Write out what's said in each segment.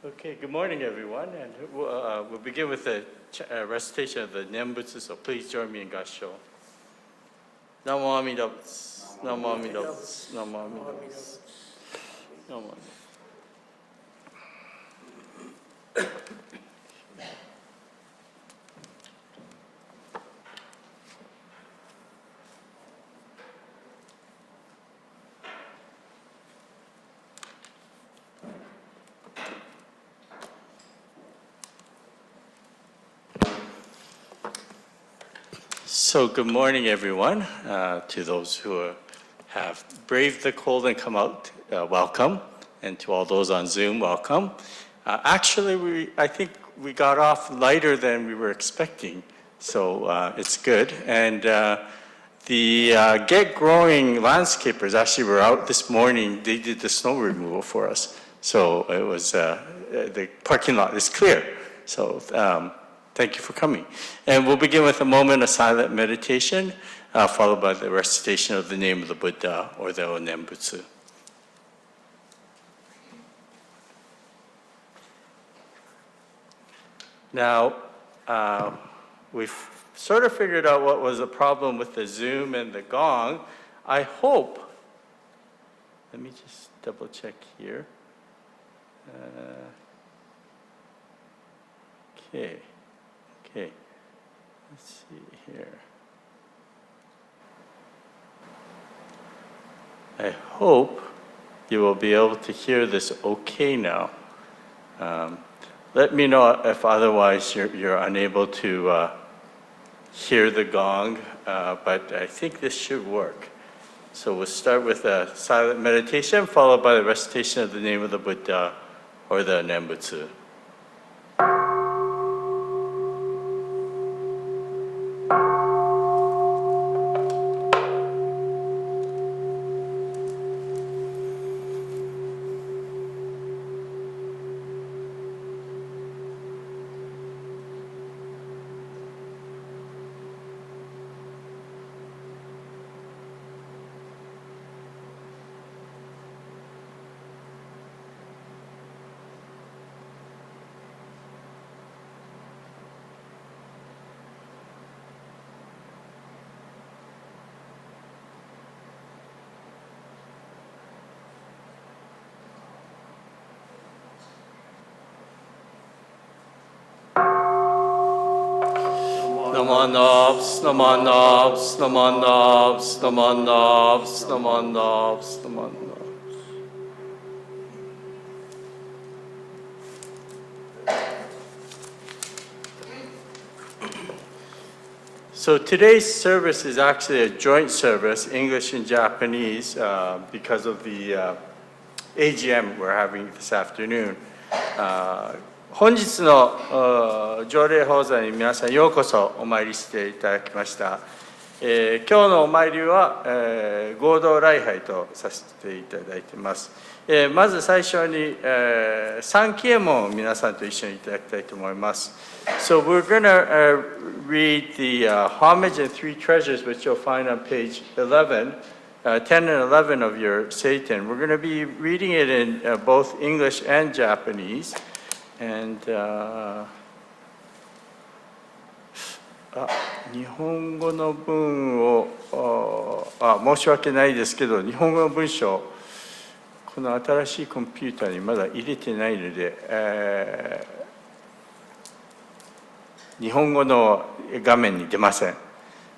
Okay, good morning, everyone, and we'll begin with the recitation of the Nembutsu, so please join me in Gassho. Namo Amida Butsu, Namo Amida Butsu, Namo Amida Butsu, Namo Amida Butsu. So good morning, everyone. To those who have braved the cold and come out, welcome. And to all those on Zoom, welcome. Actually, I think we got off lighter than we were expecting, so it's good. And the Get Growing landscapers actually were out this morning. They did the snow removal for us. So it was, the parking lot is clear. So thank you for coming. And we'll begin with a moment of silent meditation, followed by the recitation of the name of the Buddha, or the Nembutsu. Now, we've sort of figured out what was the problem with the Zoom and the gong. I hope, let me just double check here. Okay, let's see here. I hope you will be able to hear this okay now. Let me know if otherwise you're unable to hear the gong, but I think this should work. So we'll start with a silent meditation, followed by the recitation of the name of the Buddha, or the Nembutsu. Namo Nobs, Namo Nobs, Namo Nobs, Namo Nobs, Namo Nobs, Namo Nobs. So today's service is actually a joint service, English and Japanese, because of the AGM we're having this afternoon. 本日の条例法座に皆さんようこそお参りしていただきました。今日のお参りは、合同礼拝とさせていただいています。まず最初に、三期右衛門を皆さんと一緒にいただきたいと思います。So we're going to read the homage and three treasures, which you'll find on page 11, 10 and 11 of your Seitan. We're going to be reading it in both English and Japanese. And 日本語の文を申し訳ないですけど、日本語の文章この新しいコンピューターにまだ入れてないので、日本語の画面に出ません。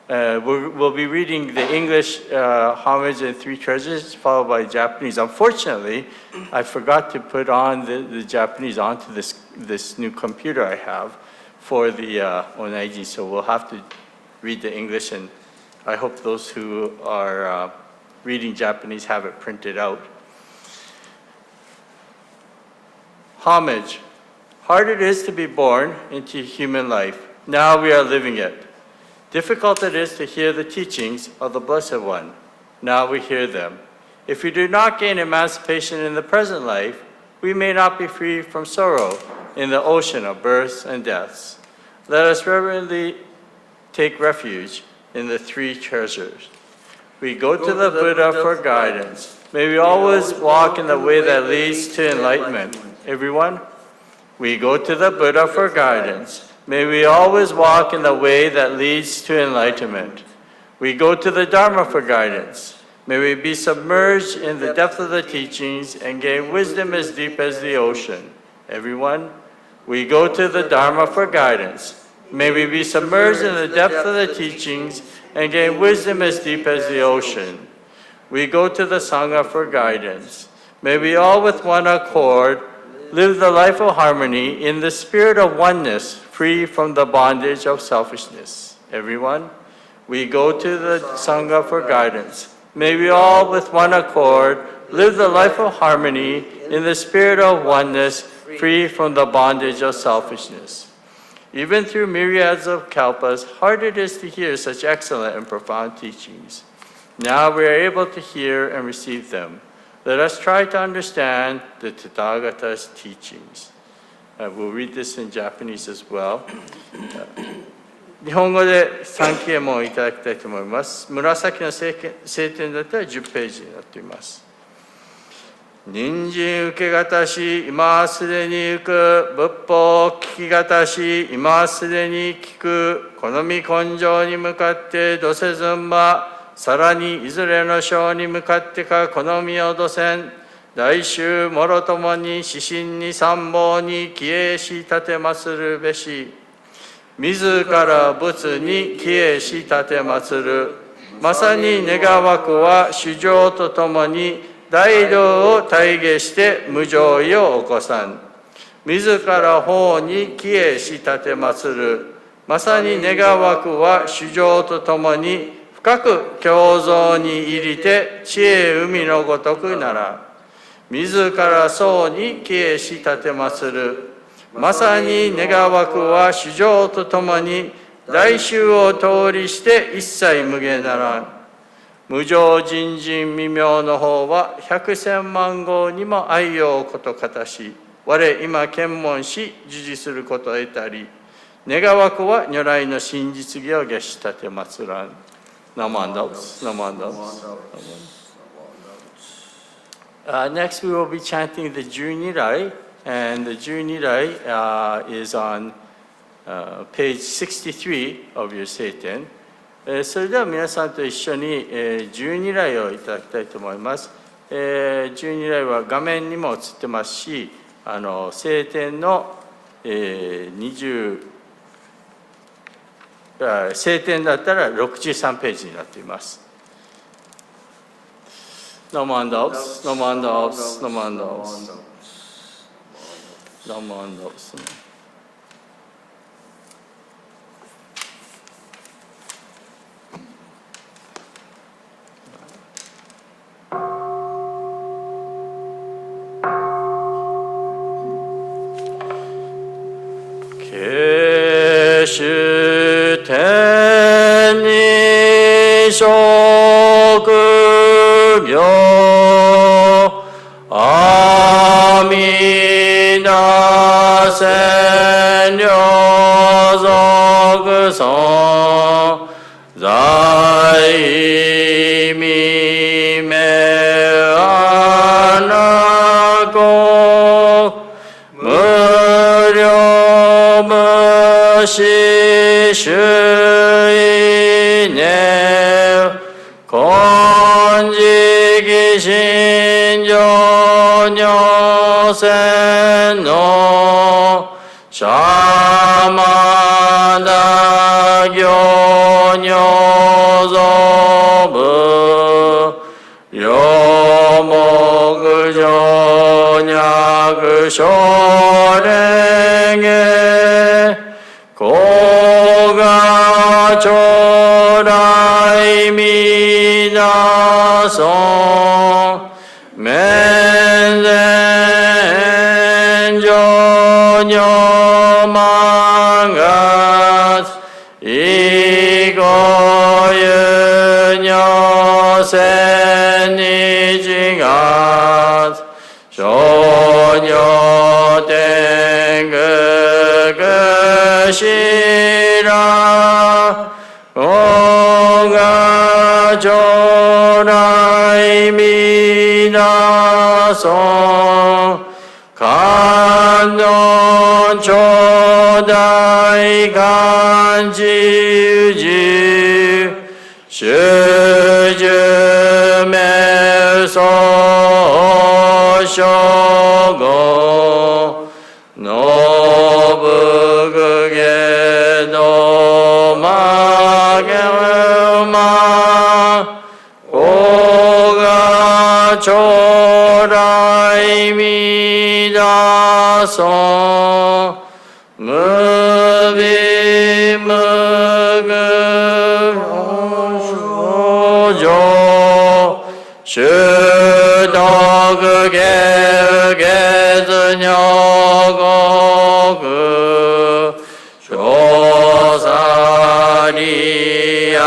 We'll be reading the English homage and three treasures, followed by Japanese. Unfortunately, I forgot to put on the Japanese onto this new computer I have for the Onaiji, so we'll have to read the English, and I hope those who are reading Japanese have it printed out. Homage. Hard it is to be born into human life. Now we are living it. Difficult it is to hear the teachings of the Blessed One. Now we hear them. If we do not gain emancipation in the present life, we may not be free from sorrow in the ocean of births and deaths. Let us reverently take refuge in the three treasures. We go to the Buddha for guidance. May we always walk in the way that leads to enlightenment. Everyone, We go to the Buddha for guidance. May we always walk in the way that leads to enlightenment. We go to the Dharma for guidance. May we be submerged in the depth of the teachings and gain wisdom as deep as the ocean. Everyone, we go to the Dharma for guidance. May we be submerged in the depth of the teachings and gain wisdom as deep as the ocean. We go to the Sangha for guidance. May we all with one accord live the life of harmony in the spirit of oneness, free from the bondage of selfishness. Everyone, we go to the Sangha for guidance. May we all with one accord live the life of harmony in the spirit of oneness, free from the bondage of selfishness. Even through myriads of kalpas, hard it is to hear such excellent and profound teachings. Now we are able to hear and receive them. Let us try to understand the Tathagata's teachings. We'll read this in Japanese as well. 日本語で三啓問をいただきたいと思います。紫の聖典だったら10ページになっています。人参受けがたし、今すでに行く。仏法聞きがたし、今すでに聞く。好み根性に向かってどせずんば。さらにいずれの章に向かってか好みをどせん。大衆もろともに指針に参謀に帰依し立てまするべし。自ら仏に帰依し立てまする。まさに願わくは主情とともに大道を体現して無常意を起こさん。自ら法に帰依し立てまする。まさに願わくは主情とともに深く共造に入りて知恵海のごとくなら。自ら僧に帰依し立てまする。まさに願わくは主情とともに大衆を通りして一切無限ならん。無常人人未明の方は百千万号にも愛用ことかたし、我今検問し授事すること得たり、願わくは如来の真実義を下し立てますらん。Namandavs, Namandavs. Next, we will be chanting the Junirai, and the Junirai is on page 63 of your Seiten. それでは皆さんと一緒に12来をいただきたいと思います。12来は画面にも映ってますし、聖典の20聖典だったら63ページになっています。Namandavs, Namandavs, Namandavs, Namandavs. Keshu tenni shokugyo amida senryo zokuson zai mi me anakoししゅいね金色心情如線のシャマダ行如造部両目上脈小蓮華高雅長来弥陀尊面前上如満月以後有如千日月少女天狗しらおが将来みなそん感動 쇼고 노부극에 도마게마 오가 조라이미다소 무비무극쇼조 슈덕극에극에스녀고 조사리야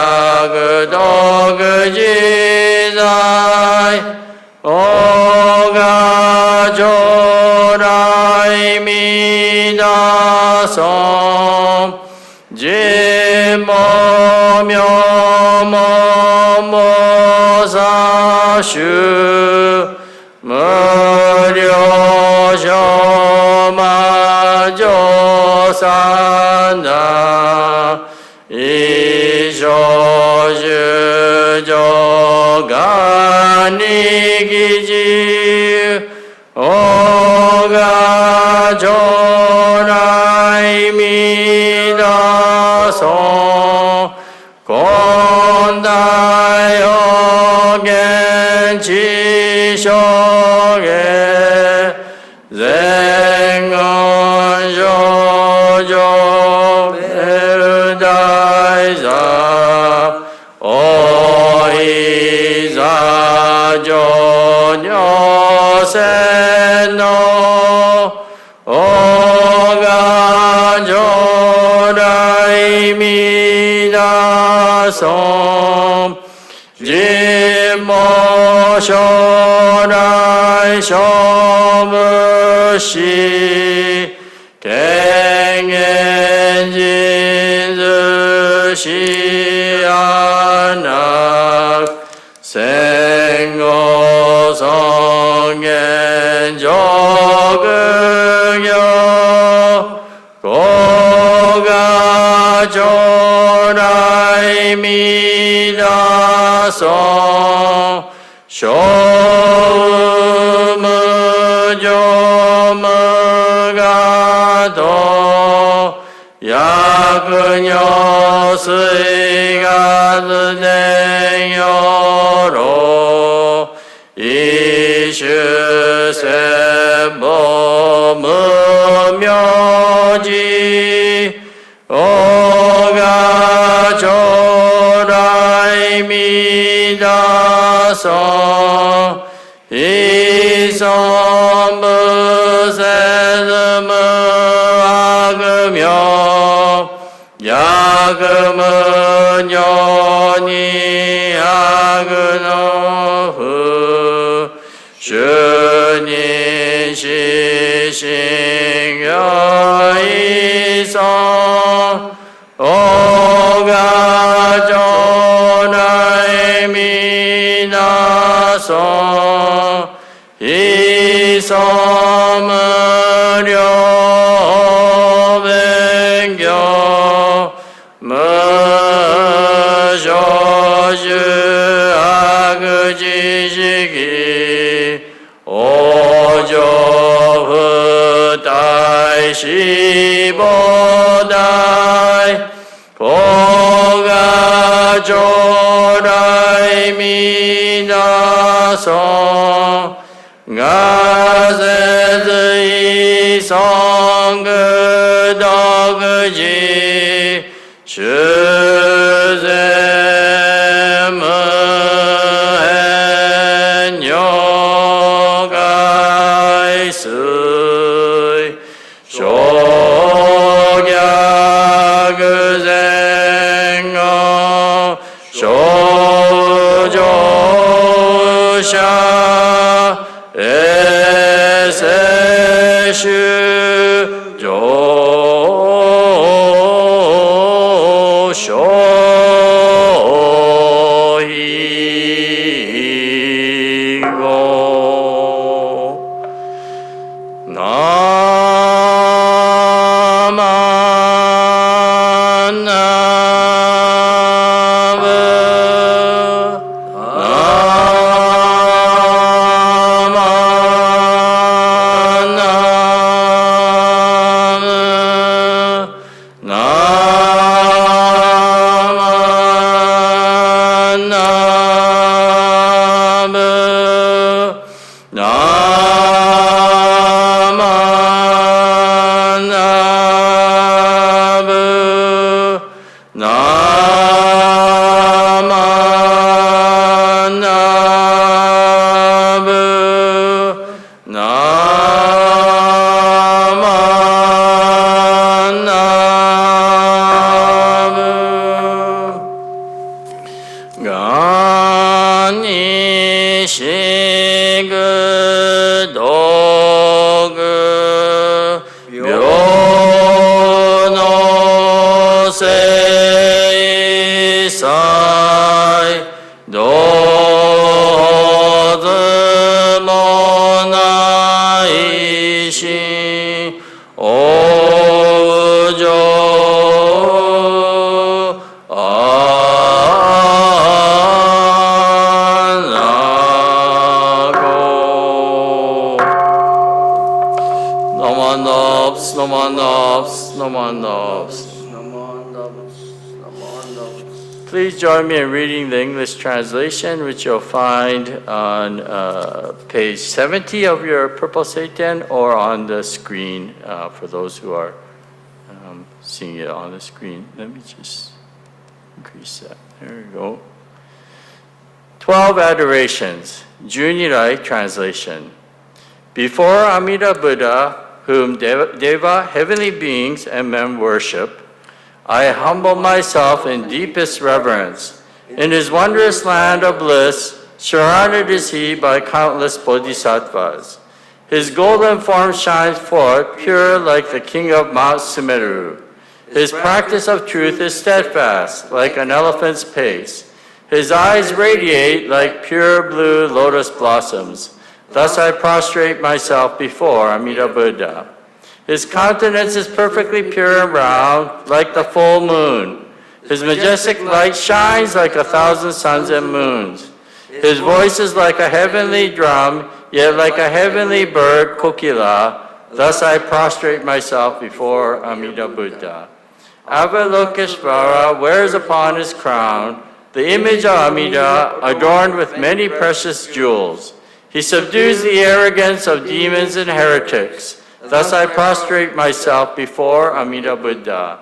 그덕지사이 오가 조라이미다솜 지모묘모모사슈 무료쇼마조산다 이쇼주조간이기지 오가 조라이미다소 곤다여겐 지쇼게 생건쇼조 베르다이사 오이사조녀세노 오가 조라이미다솜 지모쇼라이 쇼무시 갱엔진스시아낙 생고성겐조극여 고가 조라이미다소 쇼무조무가도 야근여스이가드네요로 이슈세모무묘지 오가 조라이미다소 이선부세드무아그며 야금은 연이 야근어후 주님 시신여이성 오가 조라이미다소 이섬무려뱅겨 무쇼주 아그지식이 오조후다이시보다이 고가 조라이미다소 가세드이 성그덕지 주세무엔요가이스이 쇼갸그생어 쇼조샤 에세슈 조쇼히고 나만나브 나만 간이 시그 도그 묘노세 이사이 도드모나이시 오조 Please join me in reading the English translation, which you'll find on page 70 of your Purple Satan or on the screen for those who are seeing it on the screen. Let me just increase that. There we go. 12 Adorations, Junirai translation. Before Amida Buddha, whom Deva, heavenly beings, and men worship, I humble myself in deepest reverence. In his wondrous land of bliss, surrounded is he by countless bodhisattvas. His golden form shines forth, pure like the king of Mount Sumeru. His practice of truth is steadfast, like an elephant's pace. His eyes radiate like pure blue lotus blossoms. Thus I prostrate myself before Amida Buddha. His countenance is perfectly pure and round, like the full moon. His majestic light shines like 1,000 suns and moons. His voice is like a heavenly drum, yet like a heavenly bird, kokila. Thus I prostrate myself before Amida Buddha. Avalokiteshvara wears upon his crown the image of Amida, adorned with many precious jewels. He subdues the arrogance of demons and heretics. Thus I prostrate myself before Amida Buddha.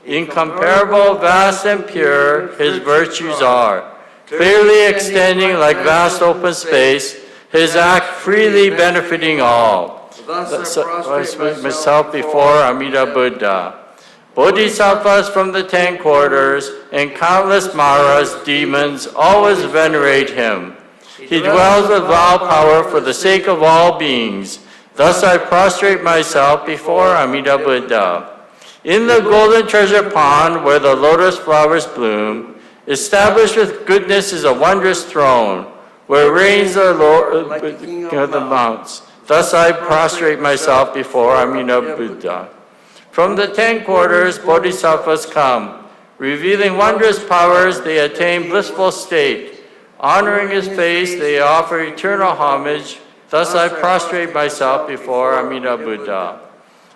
Incomparable, vast, and pure his virtues are, clearly extending like vast open space, his act freely benefiting all. Thus I prostrate myself before Amida Buddha. Bodhisattvas from the 10 quarters and countless maras, demons, always venerate him. He dwells with vow power for the sake of all beings. Thus I prostrate myself before Amida Buddha. In the golden treasure pond where the lotus flowers bloom, established with goodness is a wondrous throne, where reigns the Lord of the mounts. Thus I prostrate myself before Amida Buddha. From the 10 quarters, bodhisattvas come. Revealing wondrous powers, they attain blissful state. Honoring his face, they offer eternal homage. Thus I prostrate myself before Amida Buddha.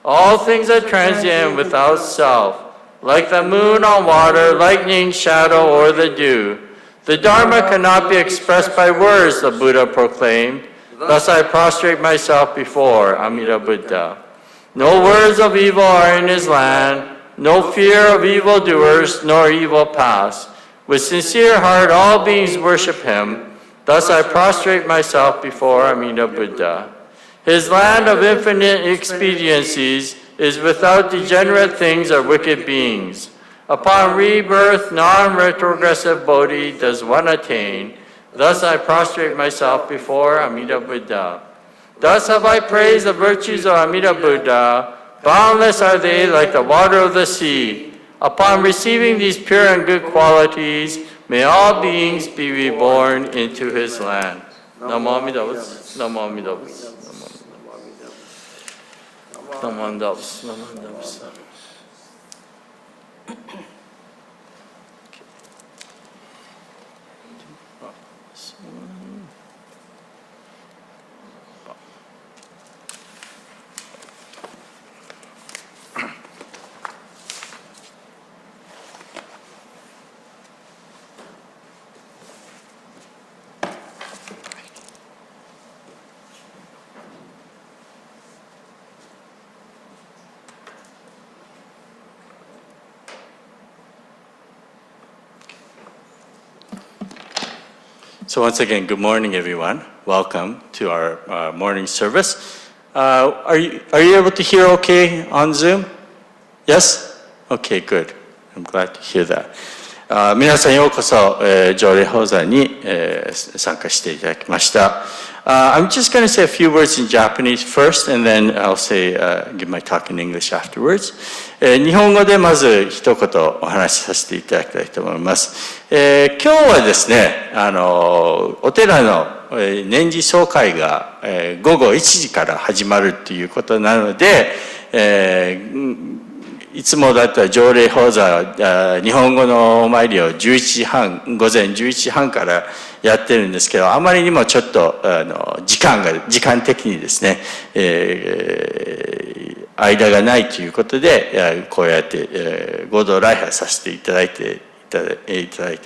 All things are transient without self, like the moon on water, lightning, shadow, or the dew. The Dharma cannot be expressed by words, the Buddha proclaimed. Thus I prostrate myself before Amida Buddha. No words of evil are in his land, no fear of evildoers, nor evil paths. With sincere heart, all beings worship him. Thus I prostrate myself before Amida Buddha. His land of infinite expediencies is without degenerate things or wicked beings. Upon rebirth, non-retrogressive bodhi does one attain. Thus I prostrate myself before Amida Buddha. Thus have I praised the virtues of Amida Buddha. Boundless are they like the water of the sea. Upon receiving these pure and good qualities, may all beings be reborn into his land. Namo Amida Buddha. Namo Amida Buddha. Namo Amida Buddha. Namo Amida Buddha. So once again, good morning, everyone. Welcome to our morning service. Are you able to hear okay on Zoom? Yes? Okay, good. I'm glad to hear that. 皆さんようこそ、条例法座に、参加していただきました。I'm just going to say a few words in Japanese first, and then I'll say, give my talk in English afterwards. 日本語でまず一言お話しさせていただきたいと思います。今日はですね、お寺の年次総会が、午後1時から始まるということなので、いつもだったら条例法座、日本語のお参りを11時半、午前11時半からやってるんですけど、あまりにもちょっと時間的にですね、間がないということで、こうやって合同礼拝させていただいて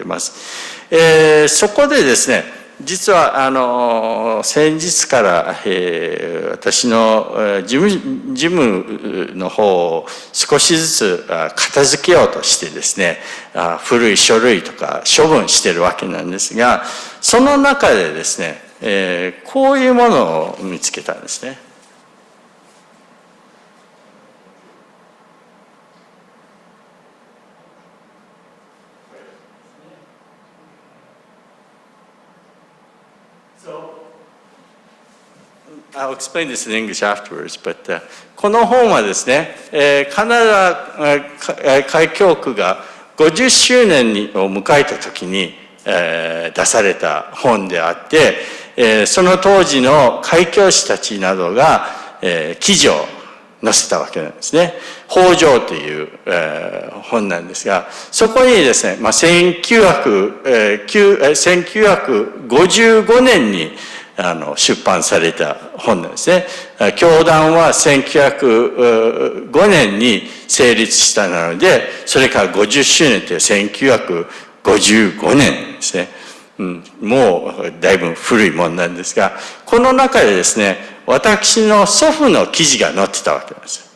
ます。そこでですね、実は先日から、私の事務の方を少しずつ片付けようとしてですね、古い書類とか処分しているわけなんですが、その中でですね、こういうものを見つけたんですね。I'll explain this in English afterwards, but この本はですね、カナダ海峡区が50周年を迎えた時に、出された本であって、その当時の海峡士たちなどが、記事を載せたわけなんですね。法条という、本なんですが、そこにですね、1955年に出版された本なんですね。教団は1905年に成立したので、それから50周年って1955年ですね。もうだいぶ古いもんなんですが、この中でですね、私の祖父の記事が載ってたわけなんです。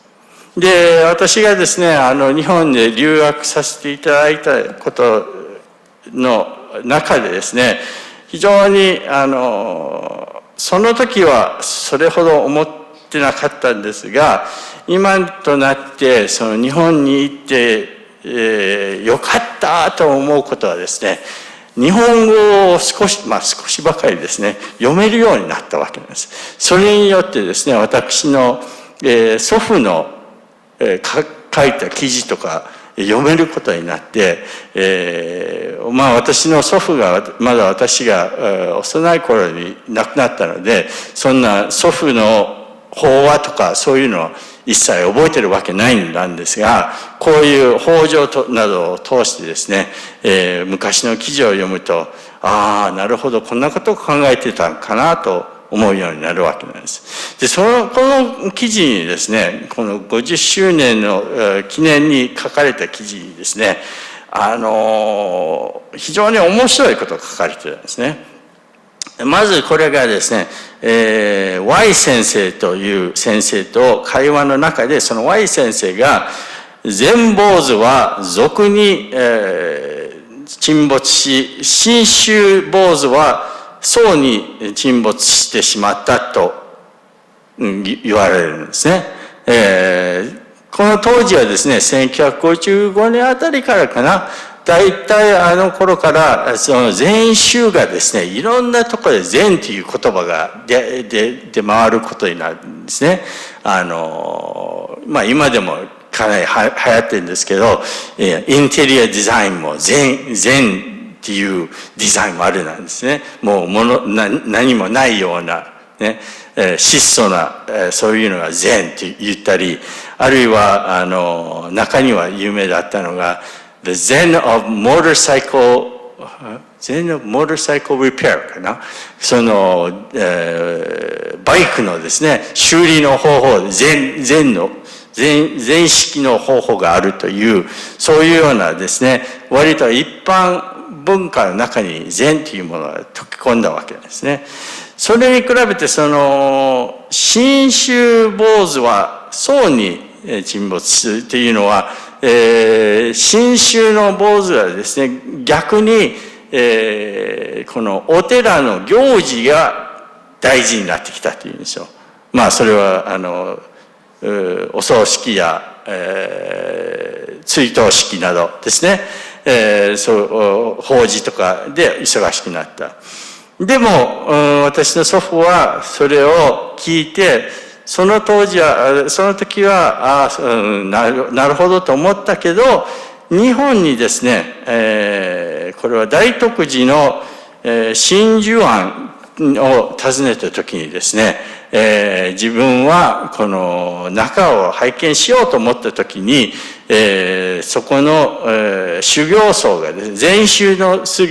で、私がですね、日本で留学させていただいたことの中でですね、非常にその時はそれほど思ってなかったんですが、今となってその日本に行って、よかったと思うことはですね、日本語を少しばかりですね、読めるようになったわけなんです。それによってですね、私の、祖父の、書いた記事とか読めることになって、私の祖父がまだ私が幼い頃に亡くなったので、そんな祖父の法話とかそういうのを一切覚えてるわけないんですが、こういう法条などを通してですね、昔の記事を読むと、ああ、なるほど、こんなことを考えてたんかなと思うようになるわけなんです。で、この記事にですね、この50周年の記念に書かれた記事にですね、非常に面白いことが書かれてるんですね。まずこれがですね、Y 先生という先生と会話の中で、その Y 先生が、全坊主は俗に、沈没し、真宗坊主は僧に沈没してしまったと言われるんですね。この当時はですね、1955年あたりからかな、大体あの頃からその禅宗がですね、いろんなところで禅という言葉が出回ることになるんですね。今でもかなり流行ってるんですけど、インテリアデザインも禅っていうデザインもあるなんですね。もう何もないようなね、質素なそういうのが禅って言ったり、あるいは中には有名だったのがThe Zen of Motorcycle Repair かな。その、バイクのですね、修理の方法、禅式の方法があるという、そういうようなですね、割と一般文化の中に禅というものが溶け込んだわけですね。それに比べてその、真宗坊主は僧に沈没するというのは、真宗の坊主はですね、逆に、このお寺の行事が大事になってきたというんですよ。まあそれはお葬式や、追悼式などですね、法事とかで忙しくなった。でも、私の祖父はそれを聞いて、その時は、なるほどと思ったけど、日本にですね、これは大徳寺の、真珠庵を訪ねた時にですね、自分はこの中を拝見しようと思った時に、そこの、修行僧がですね、禅宗の修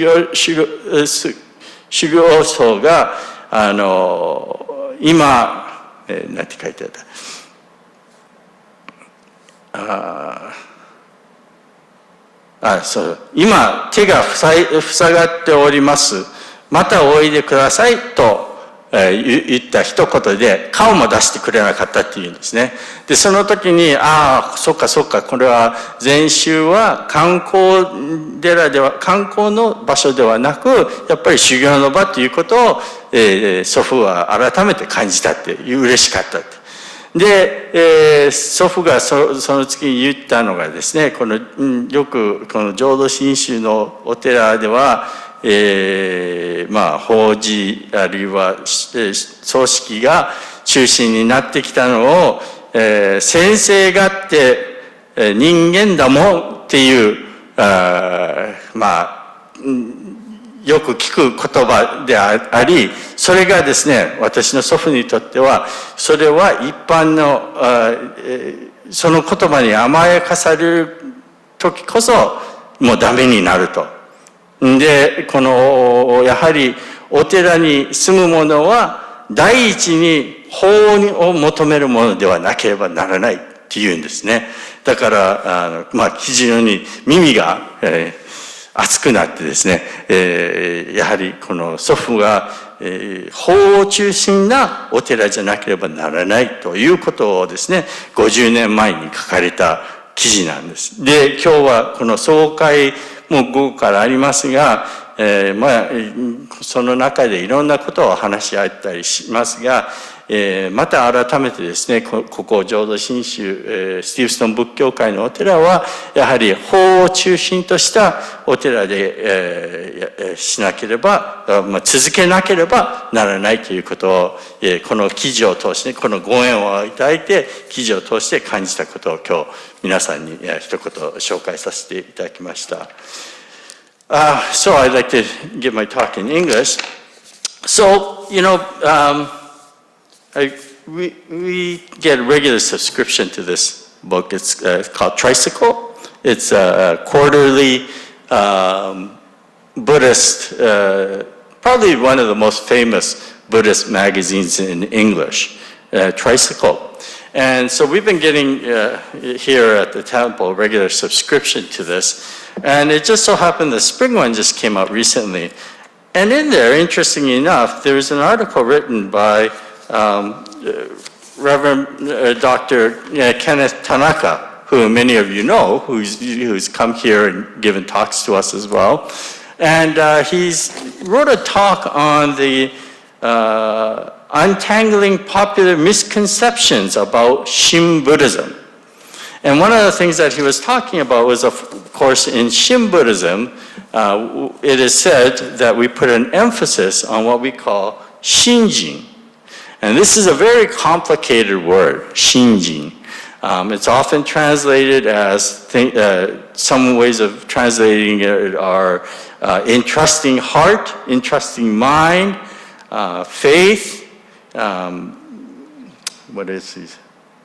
行僧が、今、なんて書いてあったそう。今、手が塞がっております。またおいでくださいと、言った一言で顔も出してくれなかったっていうんですね。で、その時に、そっか、これは禅宗は観光の場所ではなく、やっぱり修行の場ということを、祖父は改めて感じたっていう、嬉しかったって。で、祖父がその次に言ったのがですね、よくこの浄土真宗のお寺では、法事あるいは葬式が中心になってきたのを、先生勝手人間だもんっていう、よく聞く言葉であり、それがですね、私の祖父にとっては、それは一般の、その言葉に甘やかされる時こそ、もうダメになると。で、やはりお寺に住む者は、第一に法を求めるものではなければならないっていうんですね。だから、非常に耳が、熱くなってですね、やはりこの祖父が、法を中心なお寺じゃなければならないということをですね、50年前に書かれた記事なんです。で、今日はこの総会も午後からありますが、その中でいろんなことを話し合ったりしますが、また改めてですね、ここ浄土真宗、スティーブストン仏教会のお寺は、やはり法を中心としたお寺で、しなければ、続けなければならないということを、この記事を通して、このご縁をいただいて、記事を通して感じたことを今日皆さんに一言紹介させていただきました。So I'd like to give my talk in English. So, we get a regular subscription to this book. It's called Tricycle. It's a quarterly Buddhist, probably one of the most famous Buddhist magazines in English, Tricycle. And so we've been getting here at the temple a regular subscription to this. And it just so happened the spring one just came out recently. And in there, interestingly enough, there's an article written by Reverend Dr. Kenneth Tanaka, who many of you know, who's come here and given talks to us as well. And he's wrote a talk on the untangling popular misconceptions about Shin Buddhism. And one of the things that he was talking about was, of course, in Shin Buddhism, it is said that we put an emphasis on what we call Shinjin. And this is a very complicated word, Shinjin. It's often translated as, some ways of translating it are entrusting heart, entrusting mind, faith, what is these?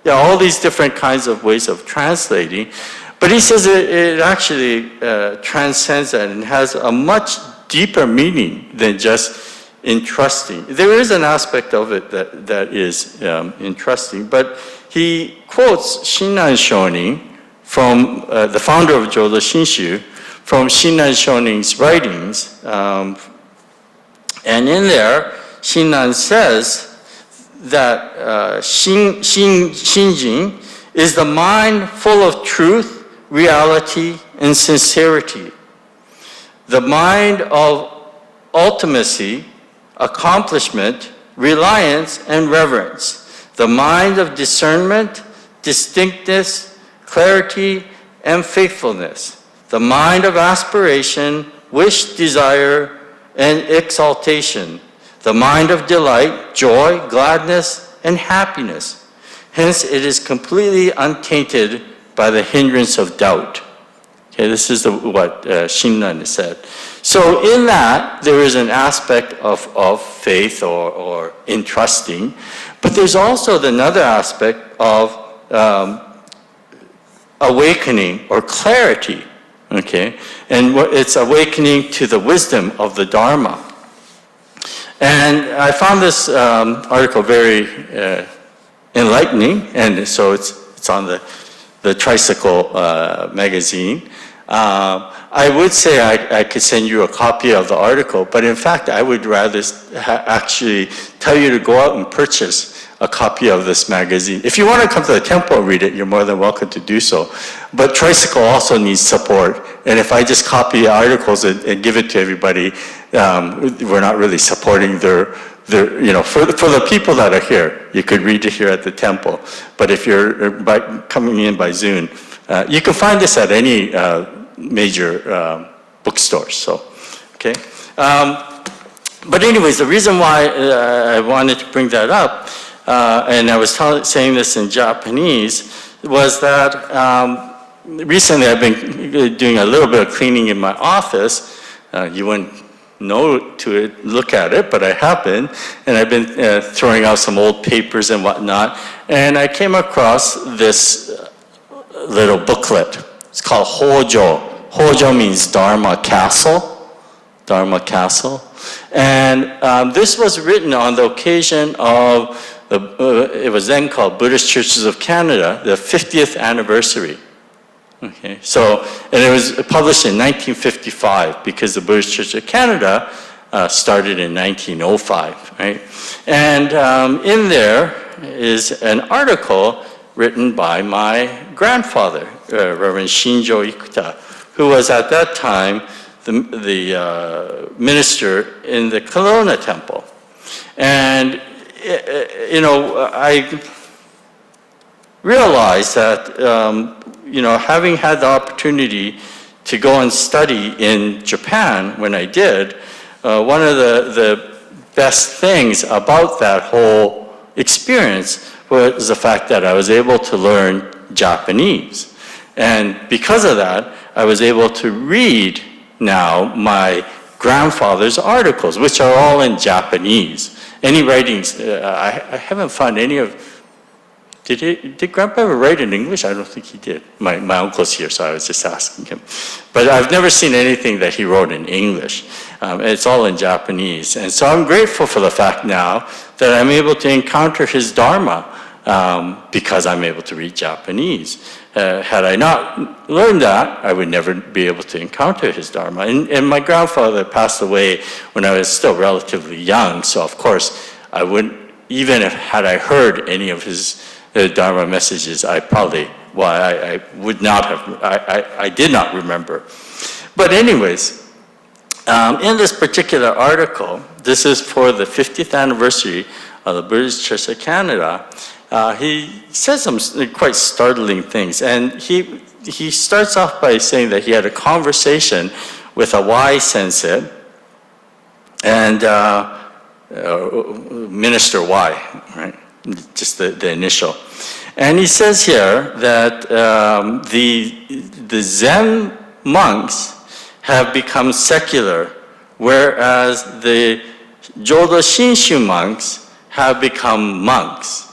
Yeah, all these different kinds of ways of translating. But he says it actually transcends that and has a much deeper meaning than just entrusting. There is an aspect of it that is entrusting, but he quotes Shinran Shonin from the founder of Jodo Shinshu, from Shinran Shonin's writings. And in there, Shinran says that Shinjin is the mind full of truth, reality, and sincerity. the mind of ultimacy, accomplishment, reliance, and reverence, the mind of discernment, distinctness, clarity, and faithfulness, the mind of aspiration, wish, desire, and exaltation, the mind of delight, joy, gladness, and happiness. Hence, it is completely untainted by the hindrance of doubt. Okay, this is what Shinran said. So in that, there is an aspect of faith or entrusting, but there's also another aspect of awakening or clarity, okay? And it's awakening to the wisdom of the Dharma. And I found this article very enlightening, and so it's on the Tricycle magazine. I would say I could send you a copy of the article, but in fact, I would rather actually tell you to go out and purchase a copy of this magazine. If you want to come to the temple and read it, you're more than welcome to do so. But Tricycle also needs support, and if I just copy articles and give it to everybody, we're not really supporting their for the people that are here, you could read it here at the temple. But if you're coming in by Zoom, you can find this at any major bookstores. So, okay. But anyways, the reason why I wanted to bring that up, and I was saying this in Japanese, was that recently I've been doing a little bit of cleaning in my office. You wouldn't know to look at it, but I have been, and I've been throwing out some old papers and whatnot, and I came across this little booklet. It's called Hojo. Hojo means Dharma Castle. Dharma Castle. And this was written on the occasion of, it was then called Buddhist Churches of Canada, the 50th anniversary. Okay, so, and it was published in 1955 because the Buddhist Church of Canada started in 1905, right? And in there is an article written by my grandfather, Reverend Shinjo Ikuta, who was at that time the minister in the Kelowna Temple. And, I realized that, having had the opportunity to go and study in Japan when I did, one of the best things about that whole experience was the fact that I was able to learn Japanese. And because of that, I was able to read now my grandfather's articles, which are all in Japanese. Any writings, I haven't found any of. Did Grandpa ever write in English? I don't think he did. My uncle's here, so I was just asking him. But I've never seen anything that he wrote in English. It's all in Japanese. And so I'm grateful for the fact now that I'm able to encounter his Dharma because I'm able to read Japanese. Had I not learned that, I would never be able to encounter his Dharma. And my grandfather passed away when I was still relatively young, so of course I wouldn't, even if had I heard any of his Dharma messages, I would not have, I did not remember. But anyways, in this particular article, this is for the 50th anniversary of the Buddhist Church of Canada, he says some quite startling things. And he starts off by saying that he had a conversation with a Y sensei, and Minister Y, right? Just the initial. And he says here that the Zen monks have become secular, whereas the Jodo Shinshu monks have become monks.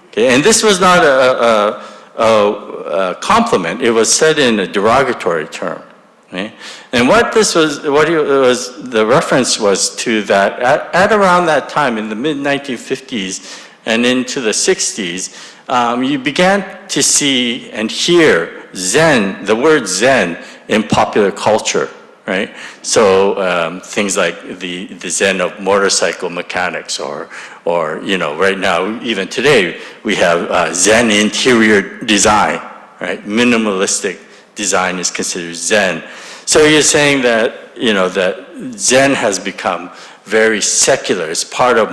Okay, and this was not a compliment. It was said in a derogatory term. Okay? And the reference was to that at around that time in the mid-1950s and into the 60s, you began to see and hear Zen, the word Zen, in popular culture, right? So things like the Zen of motorcycle mechanics, or right now, even today, we have Zen interior design, right? Minimalistic design is considered Zen. So you're saying that that Zen has become very secular. It's part of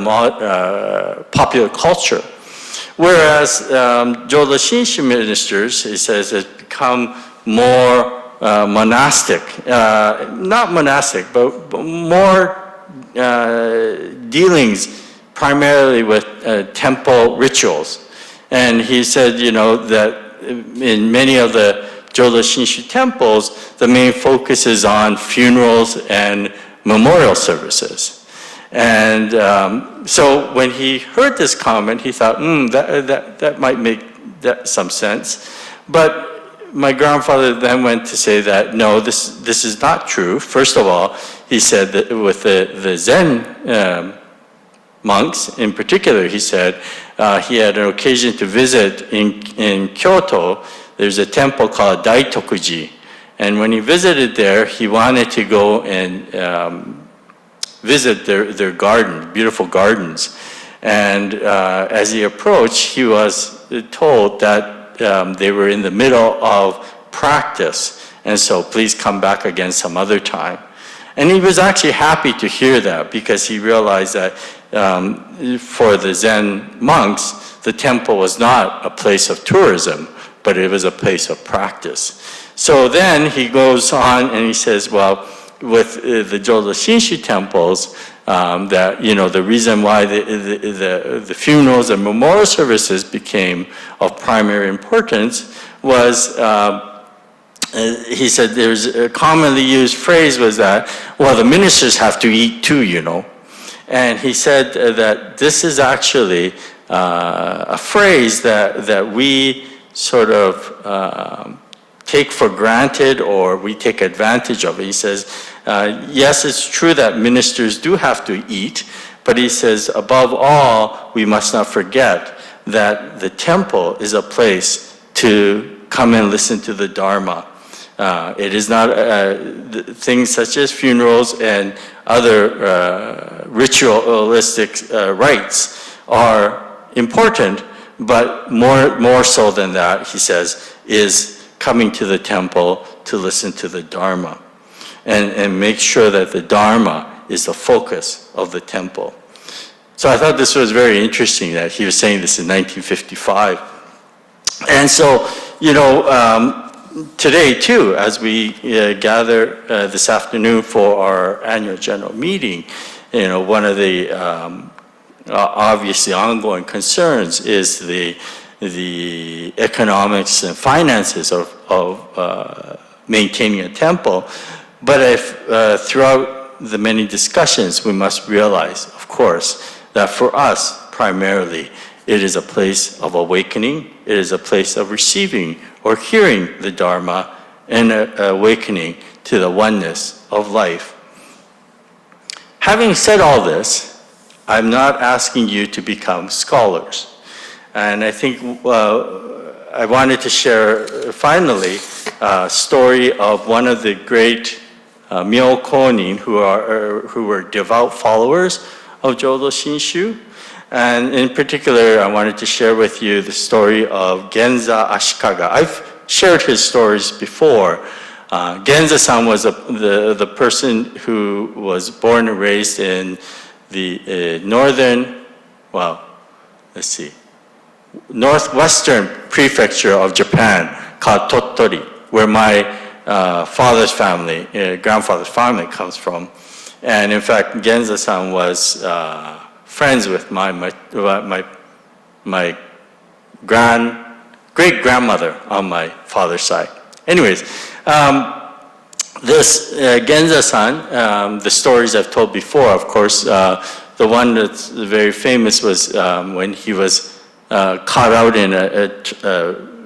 popular culture. Whereas Jodo Shinshu ministers, he says, has become more monastic. Not monastic, but more dealings primarily with temple rituals. And he said, that in many of the Jodo Shinshu temples, the main focus is on funerals and memorial services. And so when he heard this comment, he thought, that might make some sense. But my grandfather then went to say that, no, this is not true. First of all, he said that with the Zen monks in particular, he said he had an occasion to visit in Kyoto. There's a temple called Daitokuji. And when he visited there, he wanted to go and visit their garden, beautiful gardens. And as he approached, he was told that they were in the middle of practice. And so please come back again some other time. And he was actually happy to hear that because he realized that for the Zen monks, the temple was not a place of tourism, but it was a place of practice. So then he goes on and he says, well, with the Jodo Shinshu temples, that, the reason why the funerals and memorial services became of primary importance was, he said there's a commonly used phrase was that, well, the ministers have to eat too, And he said that this is actually a phrase that we sort of take for granted or we take advantage of it. He says, yes, it's true that ministers do have to eat, but he says, above all, we must not forget that the temple is a place to come and listen to the Dharma. It is not things such as funerals and other ritualistic rites are important, but more so than that, he says, is coming to the temple to listen to the Dharma and make sure that the Dharma is the focus of the temple. So I thought this was very interesting that he was saying this in 1955. And so, today too, as we gather this afternoon for our annual general meeting, one of the obviously ongoing concerns is the economics and finances of maintaining a temple. But if throughout the many discussions, we must realize, of course, that for us, primarily, it is a place of awakening, it is a place of receiving or hearing the Dharma and awakening to the oneness of life. Having said all this, I'm not asking you to become scholars. And I think I wanted to share, finally, a story of one of the great Myokonin who were devout followers of Jodo Shinshu. And in particular, I wanted to share with you the story of Genza Ashikaga. I've shared his stories before. Genza-san was the person who was born and raised in the northwestern prefecture of Japan called Tottori, where my father's family, grandfather's family comes from. And in fact, Genza-san was friends with my great-grandmother on my father's side. Anyways, this Genza-san, the stories I've told before, of course, the one that's very famous was when he was caught out in a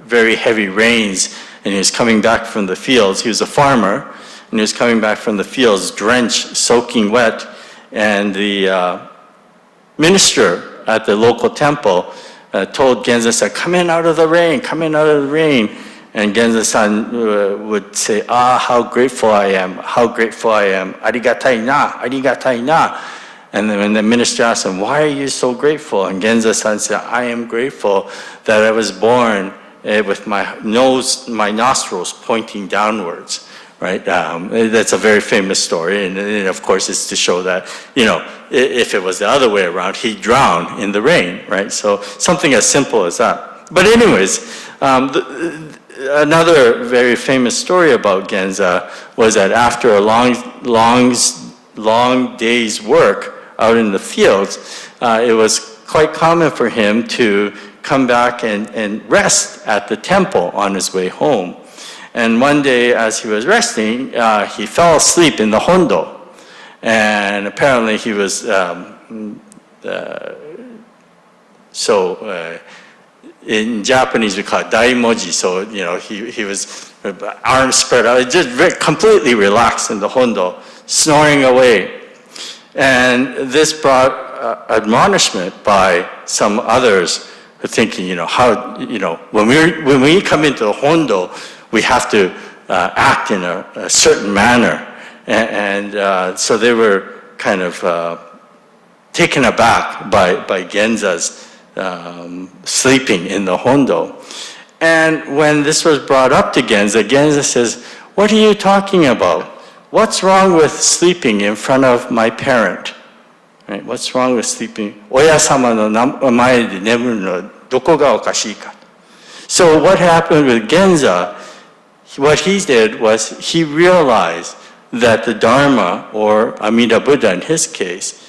very heavy rains and he was coming back from the fields. He was a farmer and he was coming back from the fields drenched, soaking wet, and the minister at the local temple told Genza-san, come in out of the rain, come in out of the rain. And Genza-san would say, how grateful I am, how grateful I am, arigatai na, arigatai na. And then when the minister asked him, why are you so grateful? And Genza-san said, I am grateful that I was born with my nostrils pointing downwards, right? That's a very famous story, and of course, it's to show that, if it was the other way around, he'd drown in the rain, right? So something as simple as that. But anyways, another very famous story about Genza was that after a long day's work out in the fields, it was quite common for him to come back and rest at the temple on his way home. And one day, as he was resting, he fell asleep in the hondo. And apparently he was, in Japanese we call it daimoji, so, he was arms spread out, just completely relaxed in the hondo, snoring away. And this brought admonishment by some others who thinking, when we come into the hondo, we have to act in a certain manner. And so they were kind of taken aback by Genza's sleeping in the hondo. And when this was brought up to Genza, Genza says, "What are you talking about? What's wrong with sleeping in front of my parent?" Right? What's wrong with sleeping? Oya-sama no namae de nemuru no doko ga okashii ka? So what happened with Genza, what he did was he realized that the Dharma, or Amida Buddha in his case,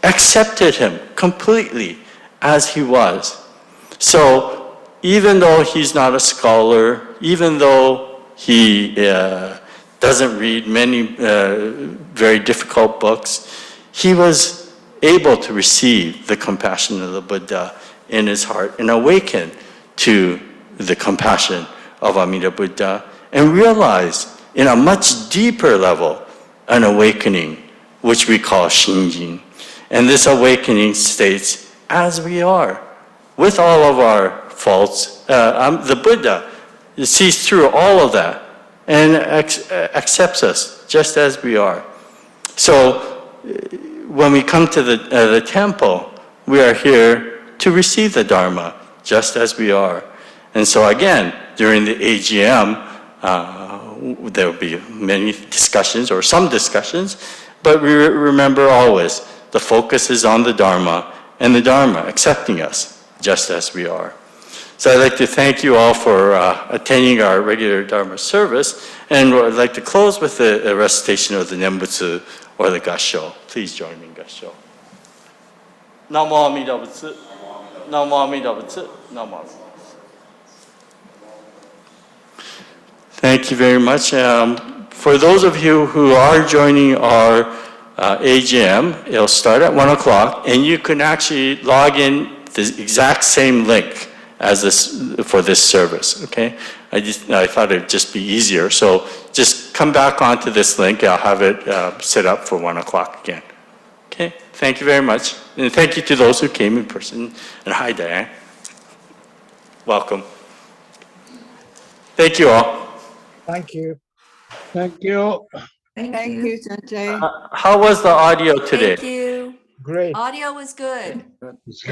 accepted him completely as he was. So even though he's not a scholar, even though he doesn't read many very difficult books, he was able to receive the compassion of the Buddha in his heart and awaken to the compassion of Amida Buddha and realize in a much deeper level an awakening, which we call Shinjin. And this awakening states, as we are, with all of our faults, the Buddha sees through all of that and accepts us just as we are. So when we come to the temple, we are here to receive the Dharma just as we are. And so again, during the AGM, there will be many discussions or some discussions, but we remember always the focus is on the Dharma and the Dharma accepting us just as we are. So I'd like to thank you all for attending our regular Dharma service, and I'd like to close with a recitation of the Nembutsu or the Gassho. Please join me in Gassho. Namo Amida Butsu, Namo Amida Butsu, Namo Amida Butsu. Thank you very much. For those of you who are joining our AGM, it'll start at 1 o'clock, and you can actually log in the exact same link as for this service, okay? I thought it'd just be easier, so just come back onto this link. I'll have it set up for 1 o'clock again. Okay, thank you very much. And thank you to those who came in person. And hi, Diane. Welcome. Thank you all. Thank you. Thank you. Thank you, Sanjay. How was the audio today? Thank you. Great. Audio was good.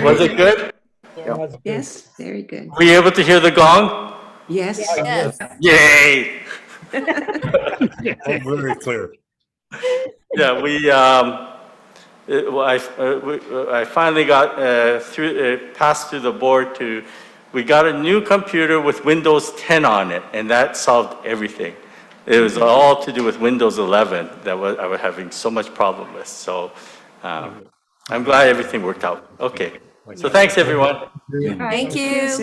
Was it good? That's good. Yes, very good. Were you able to hear the gong? Yes. Yes. Yay! Very clear. Yeah, I finally got passed through the board to, we got a new computer with Windows 10 on it, and that solved everything. It was all to do with Windows 11 that I was having so much problem with. So I'm glad everything worked out. Okay, so thanks everyone. Thank you. Yes.